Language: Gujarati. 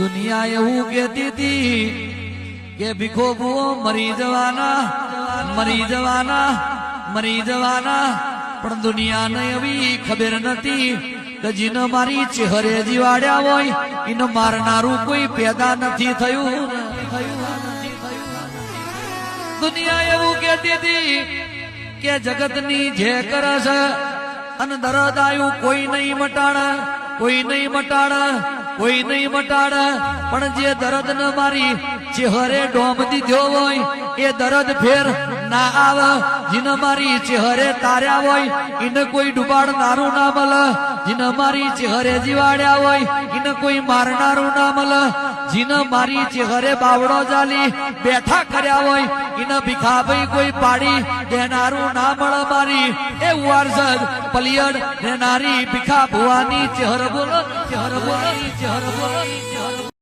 દુનિયા એવું કહેતી હતી કે ભીખો ભૂવો મરી જવાના મરી જવાના મરી જવાના, પણ દુનિયાને એવી ખબર નથી કે જીને મારી ચહેરે જીવાડ્યા હોય એને મારનારું કોઈ પેદા નથી થયું. દુનિયા એવું કહેતી હતી કે જગતની જે કરે છે અને દરદ આવ્યું કોઈ નહીં મટાડે, કોઈ નહીં મટાડે, કોઈ નહીં મટાડે, પણ જે દરદ ને મારી ચહેરે ડોમ દીધો હોય એ દરદ ફેર ના આવે. જીને મારી ચહેરે તાર્યા હોય એને કોઈ ડુબાડનારું ના મળે, જીને મારી ચહેરે જીવાડ્યા હોય એને કોઈ મારનારું ના મળે, જીને મારી ચહેરે બાવડો ચાલી બેઠા કર્યા હોય એને ભીખાભાઈ કોઈ પાડી દેનારું ના મળે. મારી એ વારસદ પલિયડ દેનારી ભીખા ભુવાની ચહેર બોલો, ચહેર બોલો, ચહેર બોલો.